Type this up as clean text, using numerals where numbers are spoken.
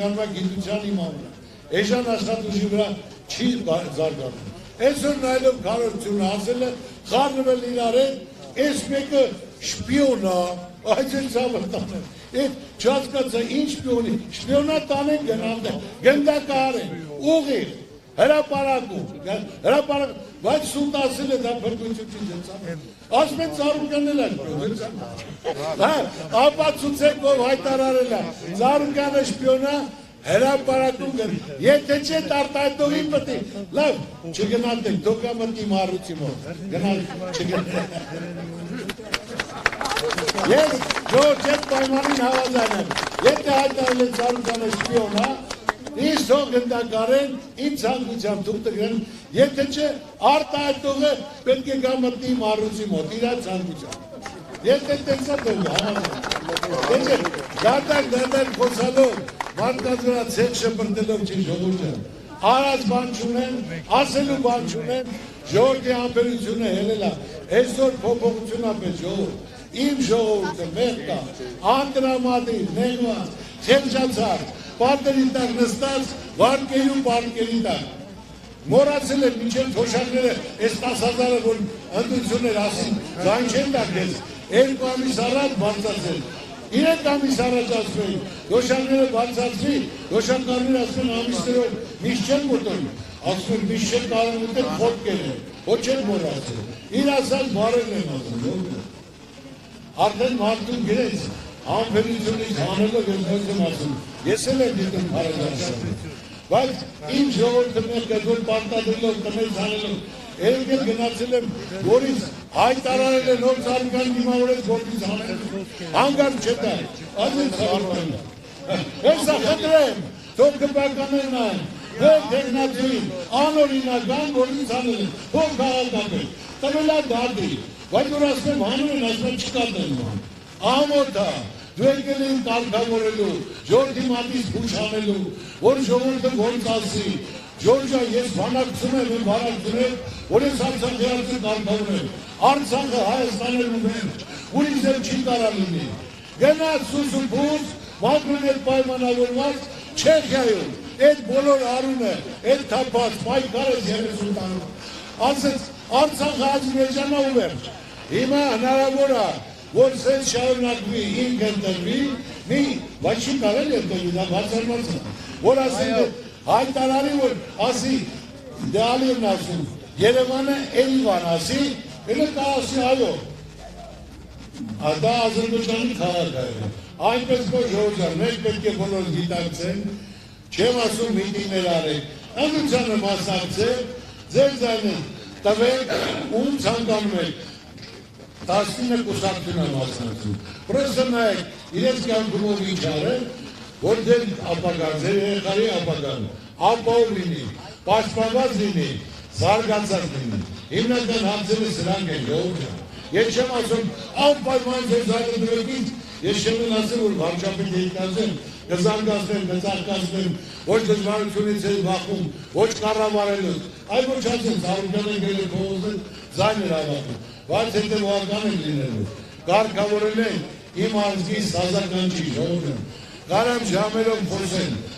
Գիտության իմամն էժան աշխատուժի վրա չի զարգանում։ Այսօր նայելով կառավարությունը ասել է խառնվել իրար հետ, այս մեկը շպիոն է, այս էլ ցավը տանեն։ Այդ չհասկացա ինչ շպիոնի, շպիոնա տանեն գնդակահար են, ուղիղ, հրապարակ, բայց սուտ ասել է դա փրկություն չեն ասում են Ծառուկյանն էլ է ապացուցեք ով հայտարարել է Ծառուկյանը շպիոն է հրապարակում գն եթե չէ արտահայտողի պետք է լավ չգնալեք դուք մտի մարուցի մոտ գնալ չգնալ ես ջորջետ պայմանին հավատալ եմ եթե հայտարարել է Ծառուկյանը շպիոն է Իս թող գնդակարեն, իմ ցանկությամբ դուք տգրեն, եթե չէ արտահայտողը պետք է գա մտնի մարուցի մոտ, իրա ցանկությամբ։ Եթե տեսա թող հավատալ։ Դատակ խոսալով, մարդկանց վրա ցեխ շպրտելով չի ժողովուրդը։ Արած բան չունեն, ասելու բան չունեն, ժողովրդի համբերությունը հելել է, այսօր փոփոխություն ապեց ժողովուրդ։ Իմ ժողովուրդը մեղ կա, անդրամադիր, նեղված, խեղճացած Պատերի տակ նստած, վարկերում բարկերի տակ։ Մորացել են մինչև թոշակները, այս 10,000-ը, որ ընդություն էր ասին, զայն չեն տակ ես, 2 ամիս առաջ բարձացել, 3 ամիս առաջ ասվեի, թոշակները բարձացվի, թոշակարներ ասվեն ամիսներով, միշտ չեն մոտորում, ասվեն միշտ չեն կարան ուտել խոտկեր են, ոչ չեն մորացել, իր ասած բարել են ասում, արդեն մարդուն գրեց, Համբերությունից հանելով ես եմ ասում, ես էլ եմ դիտում հարազանցում, բայց իմ ժողովուրդը մեկը որ պարտադրելով տնից հանելով, երբ եմ գնացել եմ, որից հայտարարել է նոր Ծառուկյան դիմավորեց գործից հանել, հանգարտ չտա, ասել Ծառուկյանն է, հեսա խնդրեմ, թող կպականեն նայեն, որ տեխնացուին, անօրինական որից հանել են, որ քաղաքապետ, տվելա դարդի, բայց որ ասում հանել են, ասում չկատել ման, ամոթա, դու եկել էին կարգավորելու, ժողովրդի մատից փուչ անելու, որ ժողովուրդը ոնց ասի, Ջորջա ես բանակցում եմ բանակցում, որ ես Արցախի կարգավորեմ, Արցախը Հայաստանելու մեջ, ուրիշ էլ չի կարող լինի։ Գնաց Սուսուփուց, մաքրուն էր պայմանավորված Չեխիայում, այդ բոլոր արունը, այդ թափած, պայքարը 30 տարում, ասեց Արցախը Ադրբեջանա ու վերջ, հիմա հնարավոր է, որ սենց շարունակվի, ինք ընտրվի, բայց չի կարել է տողի, դա բացարմաց է, որ ասեն հայտարարի, որ ասի, դե ալիվն ասում, Երևանը Էրիվան ասի, elə կա ասի այո, դա Ադրբեջանի քաղաք է, այնպես որ ժողովուրդ, մենք պետք է բոլոր գիտակցեն, չեմ ասում միտինգներ արեք, ընդությանը մասնակցեք, ձեր ձայնը տվեք, ում ցանկանում եք, 19 կուսակցություն եմ մասնակցում, պրոստը նայեք, իրենց կյանքումով ինչ արել, որ ձեր ապագան, ձեր երեխայի ապագան, ապահով լինի, պաշտպանված լինի, զարգացած լինի, հիմնական հարցերը սրանք են ժողովուրդը, ես չեմ ասում, անպայման ձեր ձայնը դրեք ինձ, ես չեմ ասում, որ վարչապետ եկածեմ, կզարգացնեմ, կծաղկացնեմ, ոչ դժվարությունից են վախում, ոչ կառավարելուց, այլ ոչ ասեմ, Ծառուկյանը գել է փողոցը, ձայն էր հավաքում, բայց հետևողական են լինելու, կարգավորել են իմ ազգի սազականչի ժողովուրդը, կարամ ժամերով խոսեն,